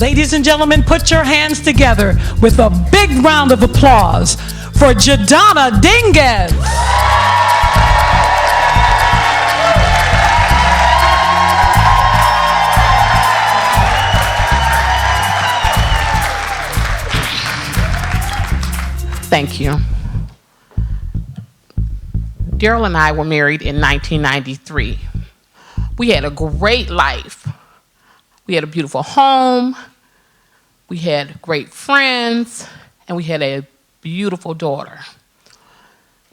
Ladies and gentlemen, put your hands together with a big round of applause for Donna Dinges. Thank you. Daryl and I were married in 1993. We had a great life. We had a beautiful home, we had great friends, and we had a beautiful daughter.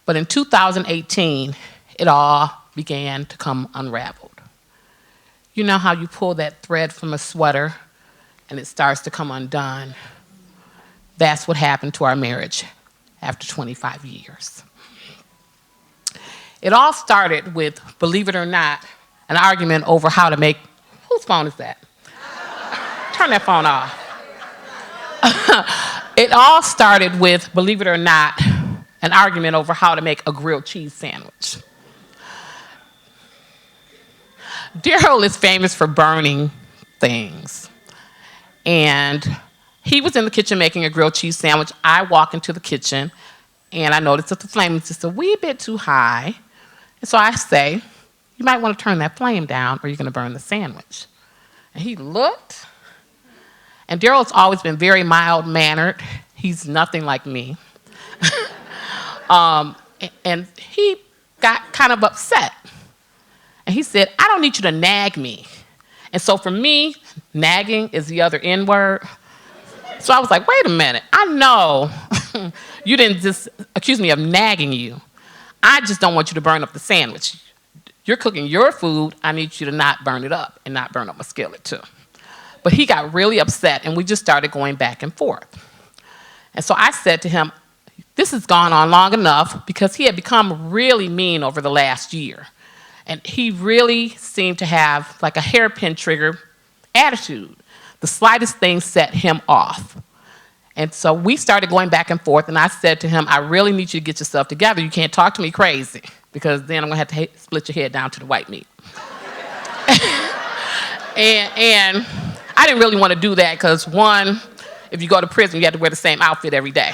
But in 2018, it all began to come unraveled. You know how you pull that thread from a sweater and it starts to come undone? That's what happened to our marriage after 25 years. It all started with, believe it or not, an argument over how to make, whose phone is that? Turn that phone off. It all started with, believe it or not, an argument over how to make a grilled cheese sandwich. Daryl is famous for burning things. And he was in the kitchen making a grilled cheese sandwich. I walk into the kitchen, and I noticed that the flame was just a wee bit too high. And so I say, you might want to turn that flame down, or you're going to burn the sandwich. And he looked. And Daryl's always been very mild-mannered. He's nothing like me. And he got kind of upset. And he said, I don't need you to nag me. And so for me, nagging is the other N word. So I was like, wait a minute. I know you didn't just accuse me of nagging you. I just don't want you to burn up the sandwich. You're cooking your food. I need you to not burn it up and not burn up my skillet too. But he got really upset, and we just started going back and forth. And so I said to him, this has gone on long enough, because he had become really mean over the last year. And he really seemed to have like a hairpin trigger attitude. The slightest thing set him off. And so we started going back and forth, and I said to him, I really need you to get yourself together. You can't talk to me crazy, because then I'm going to have to split your head down to the white meat. and I didn't really want to do that, because one, if you go to prison, you have to wear the same outfit every day.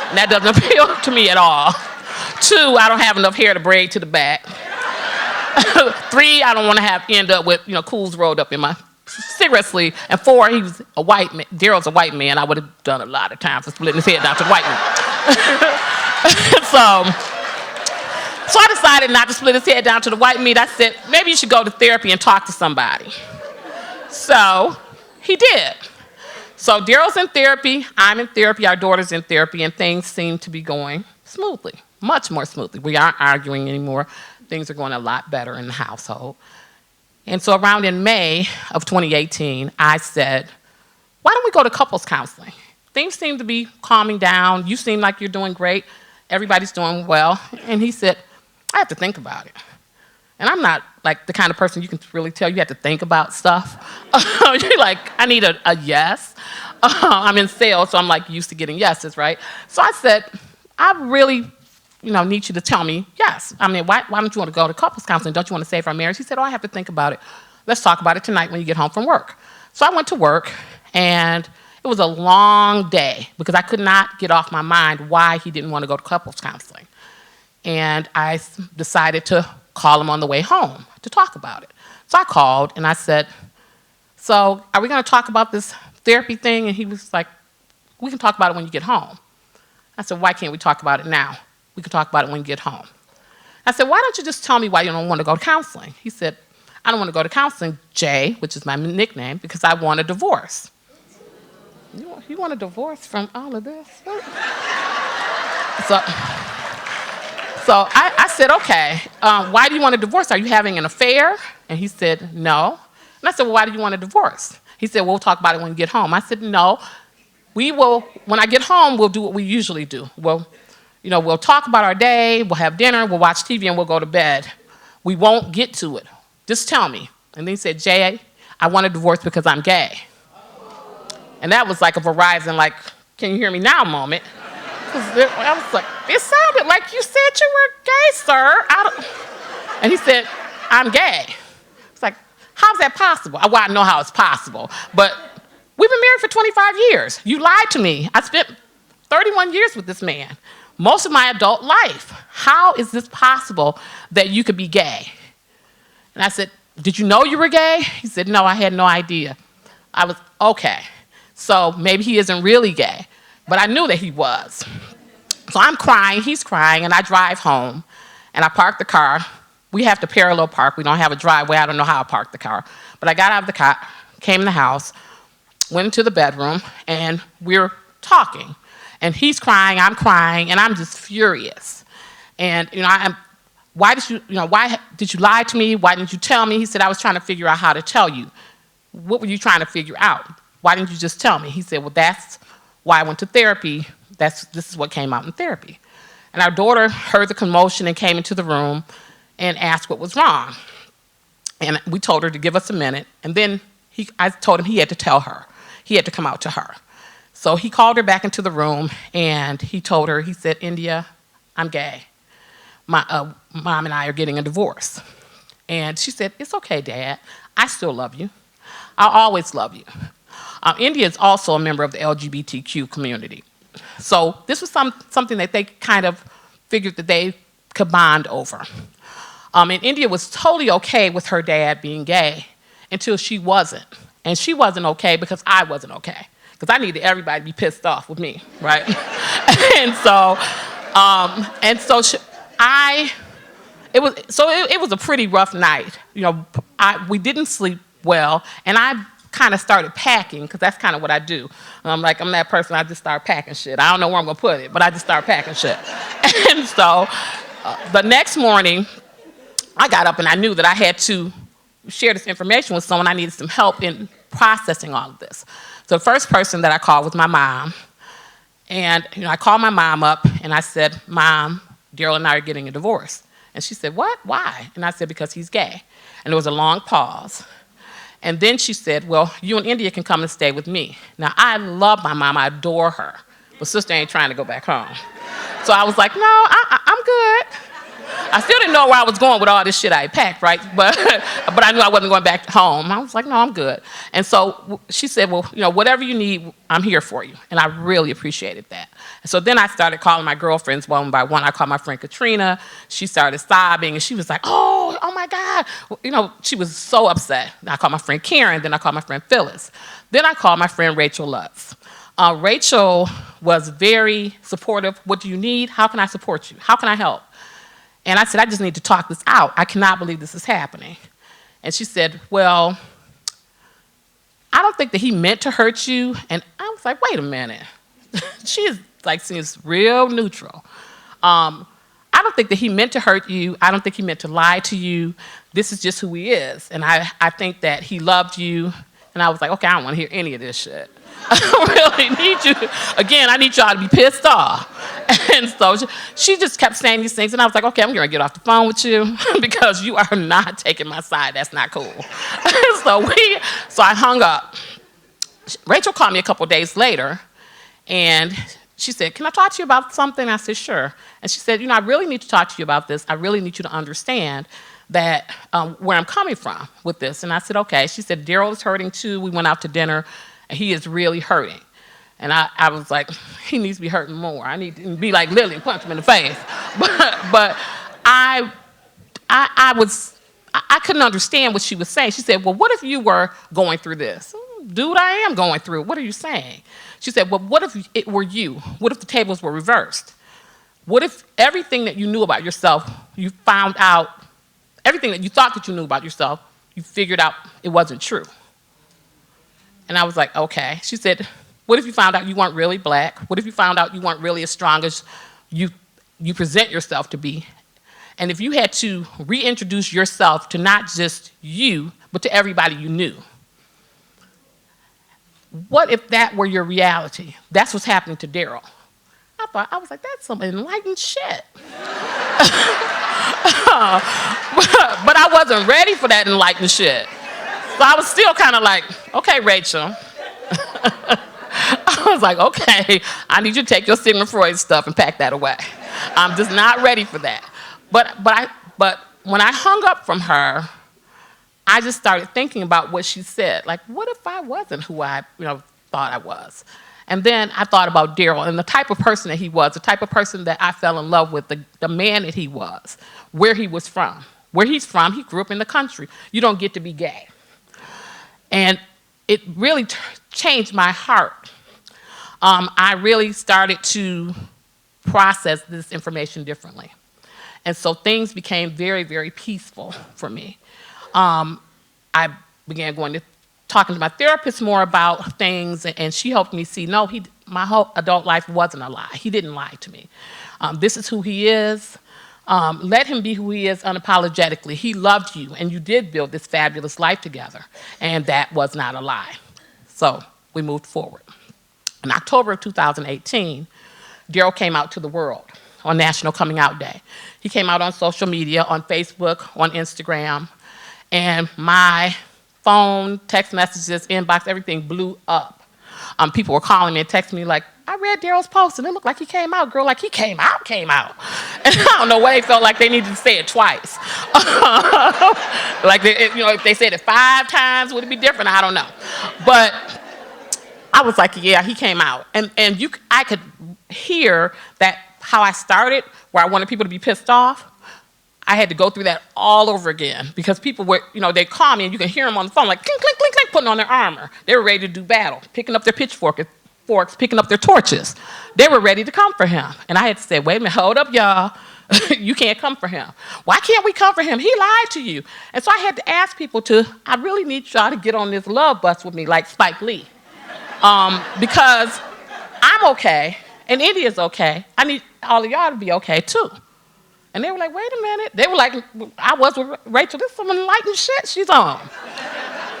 And that doesn't appeal to me at all. Two, I don't have enough hair to braid to the back. Three, I don't want to end up with cools rolled up in my cigarette sleeve. And four, he was a white man. Daryl's a white man. I would have done a lot of time for splitting his head down to the white man. So I decided not to split his head down to the white meat. I said, maybe you should go to therapy and talk to somebody. So he did. So Daryl's in therapy, I'm in therapy, our daughter's in therapy, and things seem to be going smoothly, much more smoothly. We aren't arguing anymore. Things are going a lot better in the household. And so around in May of 2018, I said, why don't we go to couples counseling? Things seem to be calming down. You seem like you're doing great. Everybody's doing well. And he said, I have to think about it. And I'm not like the kind of person you can really tell you have to think about stuff. You're like, I need a yes. I'm in sales, so I'm like used to getting yeses, right? So I said, I really need you to tell me yes. I mean, why don't you want to go to couples counseling? Don't you want to save our marriage? He said, oh, I have to think about it. Let's talk about it tonight when you get home from work. So I went to work, and it was a long day because I could not get off my mind why he didn't want to go to couples counseling. And I decided to call him on the way home to talk about it. So I called, and I said, so are we going to talk about this therapy thing? And he was like, we can talk about it when you get home. I said, why can't we talk about it now? We can talk about it when you get home. I said, why don't you just tell me why you don't want to go to counseling? He said, I don't want to go to counseling, Jay, which is my nickname, because I want a divorce. You want a divorce from all of this? So I said, okay, why do you want a divorce? Are you having an affair? And he said, no. And I said, well, why do you want a divorce? He said, we'll talk about it when you get home. I said, no, when I get home, we'll do what we usually do. We'll talk about our day, we'll have dinner, we'll watch TV, and we'll go to bed. We won't get to it. Just tell me. And then he said, Jay, I want a divorce because I'm gay. And that was like a Verizon, like, can you hear me now moment. I was like, it sounded like you said you were gay, sir. And he said, I'm gay. It's like, how's that possible? Well, I know how it's possible, but we've been married for 25 years. You lied to me. I spent 31 years with this man, most of my adult life. How is this possible that you could be gay? And I said, did you know you were gay? He said, no, I had no idea. I was, okay. So maybe he isn't really gay, but I knew that he was. So I'm crying, he's crying, and I drive home, and I park the car. We have to parallel park. We don't have a driveway. I don't know how I parked the car. But I got out of the car, came in the house, went into the bedroom, and we're talking. And he's crying, I'm crying, and I'm just furious. And, why did you lie to me? Why didn't you tell me? He said, I was trying to figure out how to tell you. What were you trying to figure out? Why didn't you just tell me? He said, well, that's why I went to therapy. This is what came out in therapy. And our daughter heard the commotion and came into the room and asked what was wrong. And we told her to give us a minute. And then I told him he had to tell her. He had to come out to her. So he called her back into the room, and he told her, he said, India, I'm gay. My mom and I are getting a divorce. And she said, it's okay, Dad. I still love you. I'll always love you. India is also a member of the LGBTQ community. So this was something that they kind of figured that they could bond over. And India was totally okay with her dad being gay until she wasn't. And she wasn't okay because I wasn't okay. Because I needed everybody to be pissed off with me, right? and so it was a pretty rough night. We didn't sleep well, and I kind of started packing, because that's kind of what I do. I'm that person, I just start packing shit. I don't know where I'm going to put it, but I just start packing shit. And so the next morning, I got up and I knew that I had to share this information with someone. I needed some help in processing all of this. So the first person that I called was my mom. And I called my mom up and I said, Mom, Daryl and I are getting a divorce. And she said, what? Why? And I said, because he's gay. And there was a long pause. And then she said, well, you and India can come and stay with me. Now, I love my mom. I adore her. But sister ain't trying to go back home. So I was like, no, I'm good. I still didn't know where I was going with all this shit I had packed, right? But I knew I wasn't going back home. I was like, no, I'm good. And so she said, well, whatever you need, I'm here for you. And I really appreciated that. And so then I started calling my girlfriends one by one. I called my friend Katrina. She started sobbing, and she was like, oh my God. She was so upset. I called my friend Karen. Then I called my friend Phyllis. Then I called my friend Rachel Lutz. Rachel was very supportive. What do you need? How can I support you? How can I help? And I said, I just need to talk this out. I cannot believe this is happening. And she said, well, I don't think that he meant to hurt you. And I was like, wait a minute. She seems real neutral. I don't think that he meant to hurt you. I don't think he meant to lie to you. This is just who he is. And I think that he loved you. And I was like, okay, I don't want to hear any of this shit. I really need you. Again, I need y'all to be pissed off. And so she just kept saying these things. And I was like, okay, I'm going to get off the phone with you because you are not taking my side. That's not cool. So I hung up. Rachel called me a couple days later. And she said, can I talk to you about something? I said, sure. And she said, I really need to talk to you about this. I really need you to understand that where I'm coming from with this. And I said, okay. She said, Daryl is hurting too. We went out to dinner. He is really hurting. And I was like, he needs to be hurting more. I need to be like Lily and punch him in the face. But I couldn't understand what she was saying. She said, well, what if you were going through this? Dude, I am going through it. What are you saying? She said, well, what if it were you? What if the tables were reversed? What if everything that you knew about yourself, you found out, everything that you thought that you knew about yourself, you figured out it wasn't true? And I was like, okay. She said, what if you found out you weren't really black? What if you found out you weren't really as strong as you present yourself to be? And if you had to reintroduce yourself to not just you, but to everybody you knew? What if that were your reality? That's what's happening to Daryl. I was like, that's some enlightened shit. But I wasn't ready for that enlightened shit. So I was still kind of like, okay, Rachel. I was like, okay, I need you to take your Sigmund Freud stuff and pack that away. I'm just not ready for that. But when I hung up from her, I just started thinking about what she said. Like, what if I wasn't who I thought I was. And then I thought about Daryl and the type of person that he was, the type of person that I fell in love with, the man that he was, where he was from. Where he's from, he grew up in the country. You don't get to be gay. And it really changed my heart. I really started to process this information differently. And so things became very, very peaceful for me. I began talking to my therapist more about things, and she helped me see, no, my whole adult life wasn't a lie. He didn't lie to me. This is who he is. Let him be who he is unapologetically. He loved you, and you did build this fabulous life together, and that was not a lie. So we moved forward. In October of 2018, Daryl came out to the world on National Coming Out Day. He came out on social media, on Facebook, on Instagram, and my phone, text messages, inbox, everything blew up. People were calling me and texting me like, I read Daryl's post and it looked like he came out. Girl, like he came out. And I don't know why they felt like they needed to say it twice. Like, if they said it 5 times, would it be different? I don't know. But I was like, yeah, he came out. And I could hear that how I started, where I wanted people to be pissed off. I had to go through that all over again because people were, they call me and you can hear them on the phone like clink, clink, clink, clink, putting on their armor. They were ready to do battle, picking up their pitchforks, picking up their torches. They were ready to come for him. And I had to say, wait a minute, hold up, y'all. You can't come for him. Why can't we come for him? He lied to you. And so I had to ask people I really need y'all to get on this love bus with me like Spike Lee. Because I'm okay and India's okay. I need all of y'all to be okay too. And they were like, wait a minute. They were like, I was with Rachel. This is some enlightened shit she's on.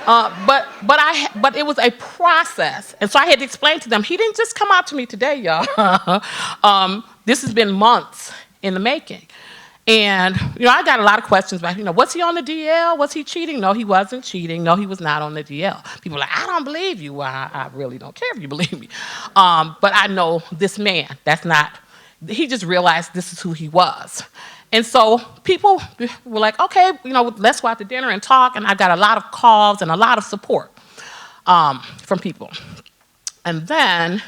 But it was a process. And so I had to explain to them, he didn't just come out to me today, y'all. This has been months in the making. And, I got a lot of questions about, was he on the DL? Was he cheating? No, he wasn't cheating. No, he was not on the DL. People are like, I don't believe you. Well, I really don't care if you believe me. But I know this man, he just realized this is who he was. And so people were like, okay, let's go out to dinner and talk. And I got a lot of calls and a lot of support from people. And then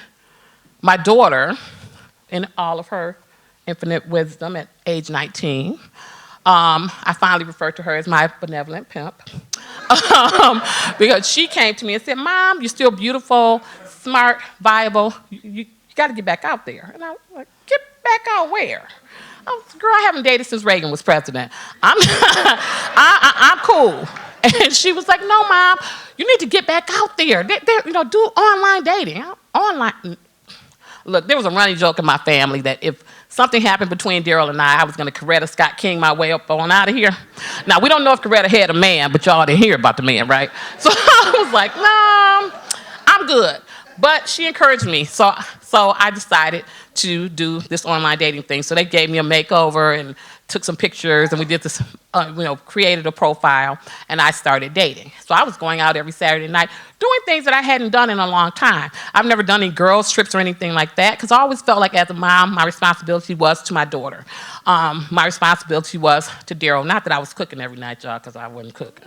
my daughter, in all of her infinite wisdom at age 19, I finally referred to her as my benevolent pimp. Because she came to me and said, Mom, you're still beautiful, smart, viable. You got to get back out there. And I was like, get back out where? Girl, I haven't dated since Reagan was president. I'm cool. And she was like, no, Mom, you need to get back out there. Do online dating. Online. Look, there was a running joke in my family that if something happened between Daryl and I was going to Coretta Scott King my way up on out of here. Now, we don't know if Coretta had a man, but y'all didn't hear about the man, right? So I was like, no, I'm good. But she encouraged me, so I decided to do this online dating thing. So they gave me a makeover and took some pictures, and we did this, created a profile, and I started dating. So I was going out every Saturday night, doing things that I hadn't done in a long time. I've never done any girls' trips or anything like that, because I always felt like as a mom, my responsibility was to my daughter. My responsibility was to Daryl. Not that I was cooking every night, y'all, because I wasn't cooking.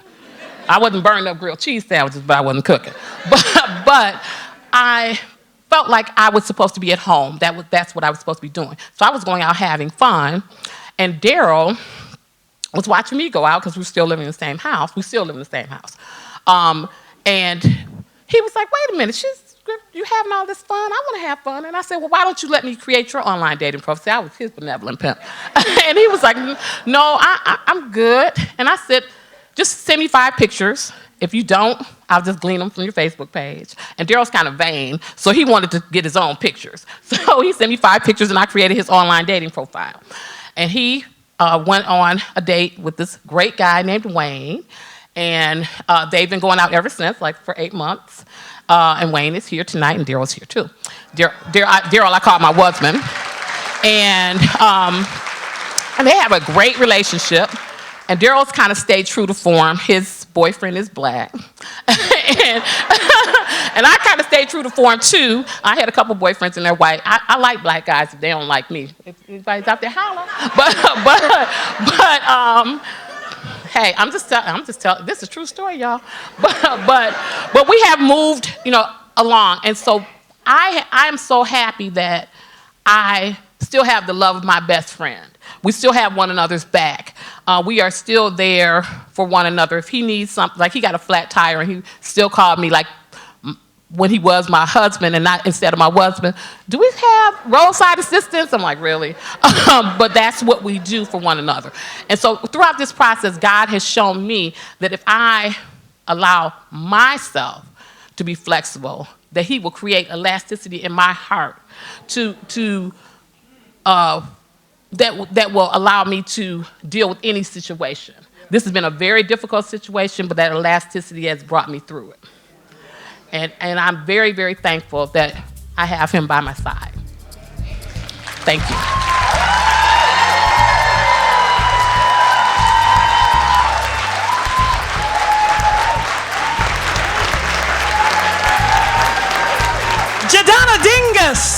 I wasn't burning up grilled cheese sandwiches, but I wasn't cooking. But I felt like I was supposed to be at home. That's what I was supposed to be doing. So I was going out having fun, and Daryl was watching me go out because we were still living in the same house. We still live in the same house. And he was like, wait a minute, you having all this fun? I want to have fun. And I said, well, why don't you let me create your online dating profile? I was his benevolent pimp. And he was like, no, I'm good. And I said, just send me 5 pictures. If you don't, I'll just glean them from your Facebook page. And Daryl's kind of vain, so he wanted to get his own pictures. So he sent me 5 pictures, and I created his online dating profile. And he went on a date with this great guy named Wayne, and they've been going out ever since, like for 8 months. And Wayne is here tonight, and Daryl's here too. Daryl, I call my husband. And they have a great relationship. And Daryl's kind of stayed true to form. His boyfriend is black. and I kind of stayed true to form, too. I had a couple boyfriends and they're white. I like black guys if they don't like me. If anybody's out there, holla. But hey, I'm just telling, this is a true story, y'all. But we have moved, along. And so I'm so happy that I still have the love of my best friend. We still have one another's back. We are still there for one another. If he needs something, like he got a flat tire and he still called me like when he was my husband and not instead of my husband, do we have roadside assistance? I'm like, really? But that's what we do for one another. And so throughout this process, God has shown me that if I allow myself to be flexible, that he will create elasticity in my heart that will allow me to deal with any situation. This has been a very difficult situation, but that elasticity has brought me through it. And I'm very, very thankful that I have him by my side. Thank you. Donna Dingus.